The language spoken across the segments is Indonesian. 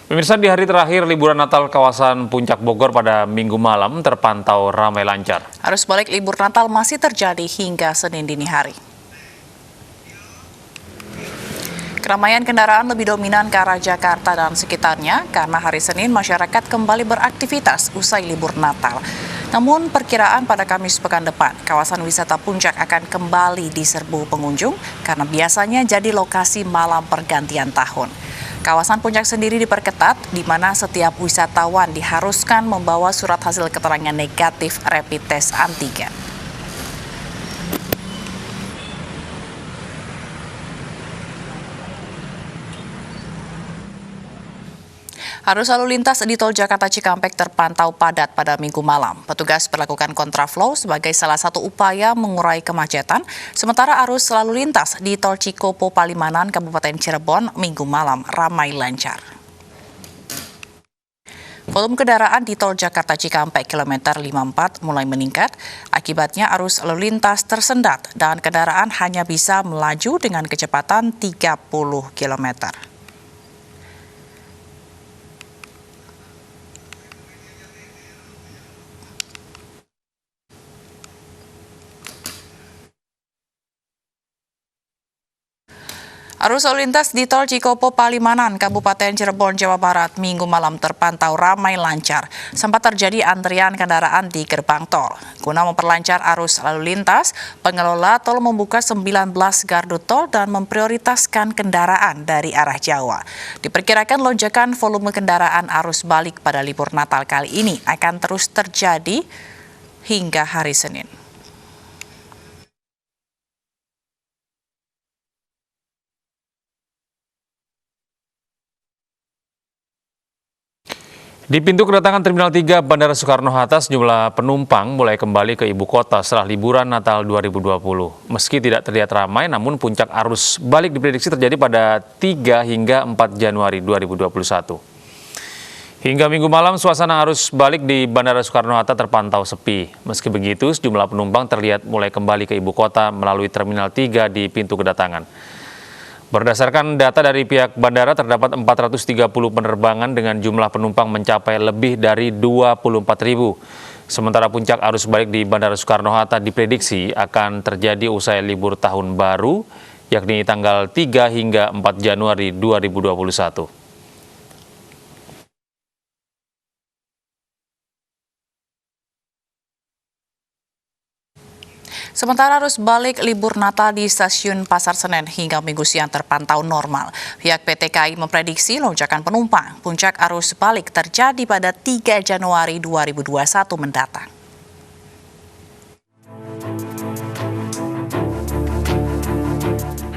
Pemirsa, di hari terakhir liburan Natal kawasan Puncak Bogor pada Minggu malam terpantau ramai lancar. Arus balik libur Natal masih terjadi hingga Senin dini hari. Keramaian kendaraan lebih dominan ke arah Jakarta dan sekitarnya karena hari Senin masyarakat kembali beraktivitas usai libur Natal. Namun perkiraan pada Kamis pekan depan, kawasan wisata Puncak akan kembali diserbu pengunjung karena biasanya jadi lokasi malam pergantian tahun. Kawasan Puncak sendiri diperketat, di mana setiap wisatawan diharuskan membawa surat hasil keterangan negatif rapid test antigen. Arus lalu lintas di tol Jakarta Cikampek terpantau padat pada Minggu malam. Petugas berlakukan kontraflow sebagai salah satu upaya mengurai kemacetan, sementara arus lalu lintas di tol Cikopo Palimanan, Kabupaten Cirebon, Minggu malam ramai lancar. Volume kendaraan di tol Jakarta Cikampek kilometer 54 mulai meningkat, akibatnya arus lalu lintas tersendat dan kendaraan hanya bisa melaju dengan kecepatan 30 km. Arus lalu lintas di tol Cikopo Palimanan, Kabupaten Cirebon, Jawa Barat, Minggu malam terpantau ramai lancar. Sempat terjadi antrian kendaraan di gerbang tol. Guna memperlancar arus lalu lintas, pengelola tol membuka 19 gardu tol dan memprioritaskan kendaraan dari arah Jawa. Diperkirakan lonjakan volume kendaraan arus balik pada libur Natal kali ini akan terus terjadi hingga hari Senin. Di pintu kedatangan Terminal 3 Bandara Soekarno-Hatta, sejumlah penumpang mulai kembali ke ibu kota setelah liburan Natal 2020. Meski tidak terlihat ramai, namun puncak arus balik diprediksi terjadi pada 3 hingga 4 Januari 2021. Hingga Minggu malam, suasana arus balik di Bandara Soekarno-Hatta terpantau sepi. Meski begitu, sejumlah penumpang terlihat mulai kembali ke ibu kota melalui Terminal 3 di pintu kedatangan. Berdasarkan data dari pihak bandara, terdapat 430 penerbangan dengan jumlah penumpang mencapai lebih dari 24.000. Sementara puncak arus balik di Bandara Soekarno-Hatta diprediksi akan terjadi usai libur tahun baru, yakni tanggal 3 hingga 4 Januari 2021. Sementara arus balik libur Natal di stasiun Pasar Senen hingga Minggu siang terpantau normal. Pihak PT KAI memprediksi lonjakan penumpang. Puncak arus balik terjadi pada 3 Januari 2021 mendatang.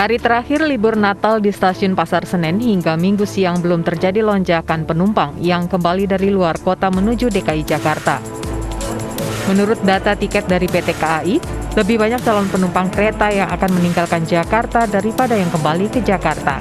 Hari terakhir libur Natal di stasiun Pasar Senen hingga Minggu siang belum terjadi lonjakan penumpang yang kembali dari luar kota menuju DKI Jakarta. Menurut data tiket dari PT KAI, lebih banyak calon penumpang kereta yang akan meninggalkan Jakarta daripada yang kembali ke Jakarta.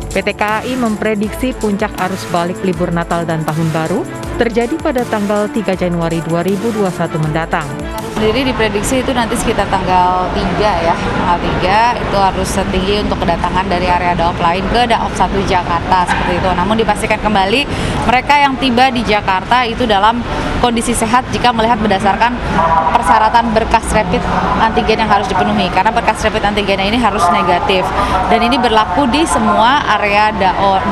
PT KAI memprediksi puncak arus balik libur Natal dan Tahun Baru terjadi pada tanggal 3 Januari 2021 mendatang. Sendiri diprediksi itu nanti sekitar tanggal 3 ya, tanggal 3 itu harus setinggi untuk kedatangan dari area Daob lain ke Daob 1 Jakarta seperti itu. Namun dipastikan kembali mereka yang tiba di Jakarta itu dalam kondisi sehat jika melihat berdasarkan persyaratan berkas rapid antigen yang harus dipenuhi, karena berkas rapid antigen ini harus negatif dan ini berlaku di semua area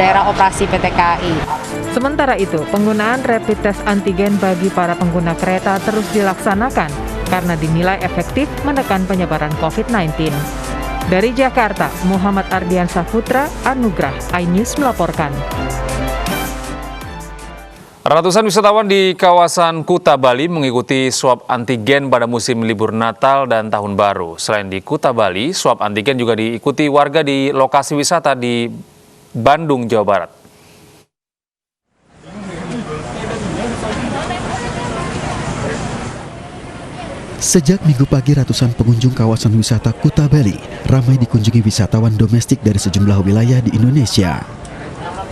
daerah operasi PT KAI. Sementara itu, penggunaan rapid test antigen bagi para pengguna kereta terus dilaksanakan karena dinilai efektif menekan penyebaran COVID-19. Dari Jakarta, Muhammad Ardian Saputra, Anugrah, iNews melaporkan. Ratusan wisatawan di kawasan Kuta Bali mengikuti swab antigen pada musim libur Natal dan Tahun Baru. Selain di Kuta Bali, swab antigen juga diikuti warga di lokasi wisata di Bandung, Jawa Barat. Sejak Minggu pagi, ratusan pengunjung kawasan wisata Kuta Bali ramai dikunjungi wisatawan domestik dari sejumlah wilayah di Indonesia.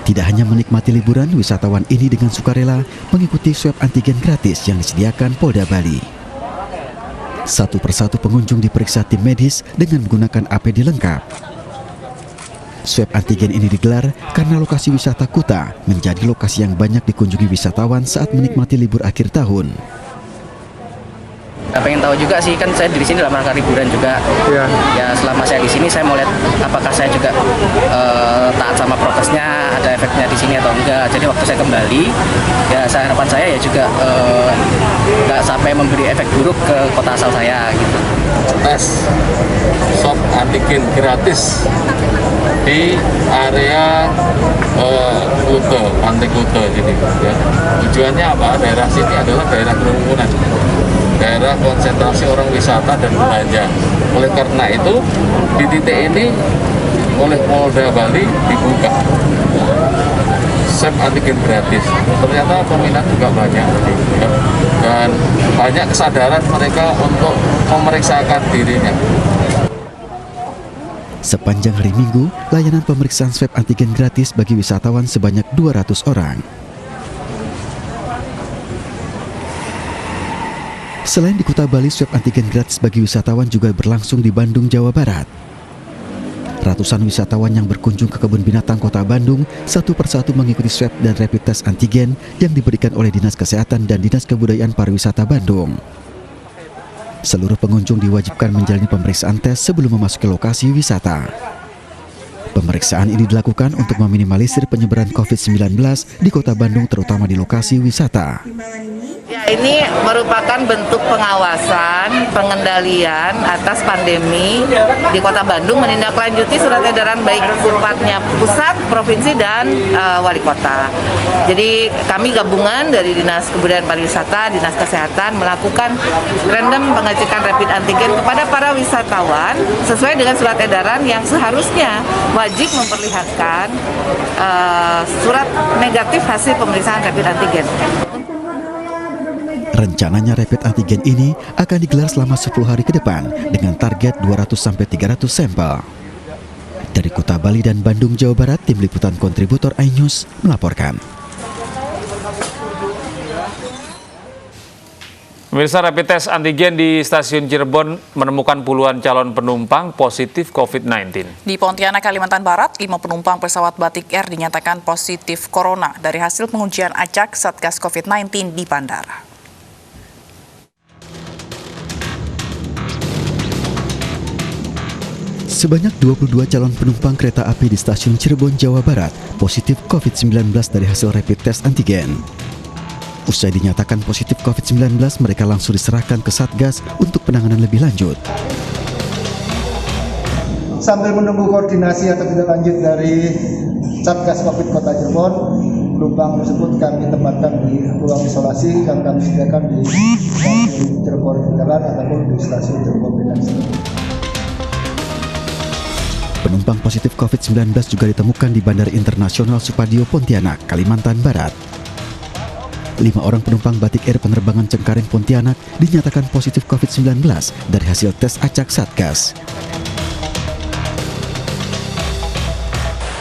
Tidak hanya menikmati liburan, wisatawan ini dengan sukarela mengikuti swab antigen gratis yang disediakan Polda Bali. Satu persatu pengunjung diperiksa tim medis dengan menggunakan APD lengkap. Swab antigen ini digelar karena lokasi wisata Kuta menjadi lokasi yang banyak dikunjungi wisatawan saat menikmati libur akhir tahun. Pengen tahu juga sih, kan saya di sini dalam rangka liburan juga. Ya selama saya di sini saya mau lihat apakah saya juga taat sama prokesnya, ada efeknya di sini atau enggak. Jadi waktu saya kembali, ya harapan saya ya juga nggak sampai memberi efek buruk ke kota asal saya gitu. Tes swab antigen gratis di area Kute, Pantai Kute sini. Ya. Tujuannya apa? Daerah sini adalah daerah kerumunan, daerah konsentrasi orang wisata dan belanja. Oleh karena itu, di titik ini oleh Polda Bali dibuka swab antigen gratis. Ternyata peminat juga banyak, ya. Dan banyak kesadaran mereka untuk memeriksakan dirinya. Sepanjang hari Minggu, layanan pemeriksaan swab antigen gratis bagi wisatawan sebanyak 200 orang. Selain di Kuta Bali, swab antigen gratis bagi wisatawan juga berlangsung di Bandung, Jawa Barat. Ratusan wisatawan yang berkunjung ke kebun binatang Kota Bandung satu persatu mengikuti swab dan rapid test antigen yang diberikan oleh Dinas Kesehatan dan Dinas Kebudayaan Pariwisata Bandung. Seluruh pengunjung diwajibkan menjalani pemeriksaan tes sebelum memasuki lokasi wisata. Pemeriksaan ini dilakukan untuk meminimalisir penyebaran COVID-19 di Kota Bandung, terutama di lokasi wisata. Ya, ini merupakan bentuk pengawasan, pengendalian atas pandemi di Kota Bandung, menindaklanjuti surat edaran baik sifatnya pusat, provinsi, dan wali kota. Jadi kami gabungan dari Dinas Kebudayaan Pariwisata, Dinas Kesehatan melakukan random pengecekan rapid antigen kepada para wisatawan sesuai dengan surat edaran yang seharusnya wajib memperlihatkan surat negatif hasil pemeriksaan rapid antigen. Rencananya rapid antigen ini akan digelar selama 10 hari ke depan dengan target 200-300 sampel. Dari Kota Bali dan Bandung, Jawa Barat, Tim Liputan Kontributor iNews melaporkan. Pemirsa, rapid test antigen di stasiun Cirebon menemukan puluhan calon penumpang positif COVID-19. Di Pontianak, Kalimantan Barat, 5 penumpang pesawat Batik Air dinyatakan positif corona dari hasil pengujian acak Satgas COVID-19 di bandara. Sebanyak 22 calon penumpang kereta api di stasiun Cirebon, Jawa Barat positif COVID-19 dari hasil rapid test antigen. Usai dinyatakan positif COVID-19, mereka langsung diserahkan ke Satgas untuk penanganan lebih lanjut. Sambil menunggu koordinasi atau tindak lanjut dari Satgas Covid Kota Cirebon, penumpang tersebut kami tempatkan di ruang isolasi yang kami sediakan di stasiun Cirebon Jalan ataupun di stasiun Cirebon Binasi. Penumpang positif COVID-19 juga ditemukan di Bandara Internasional Supadio, Pontianak, Kalimantan Barat. 5 orang penumpang Batik Air penerbangan Cengkareng, Pontianak dinyatakan positif COVID-19 dari hasil tes acak Satgas.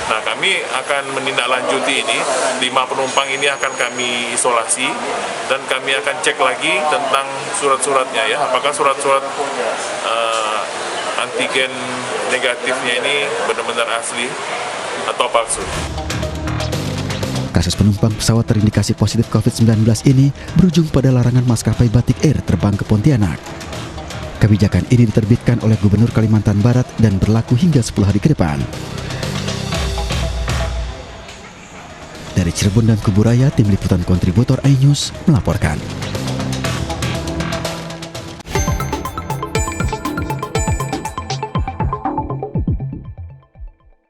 Nah, kami akan menindaklanjuti ini. 5 penumpang ini akan kami isolasi dan kami akan cek lagi tentang surat-suratnya ya. Apakah surat-surat antigen negatifnya ini benar-benar asli atau palsu. Kasus penumpang pesawat terindikasi positif COVID-19 ini berujung pada larangan maskapai Batik Air terbang ke Pontianak. Kebijakan ini diterbitkan oleh Gubernur Kalimantan Barat dan berlaku hingga 10 hari ke depan. Dari Cirebon dan Kuburaya, Tim Liputan Kontributor iNews melaporkan.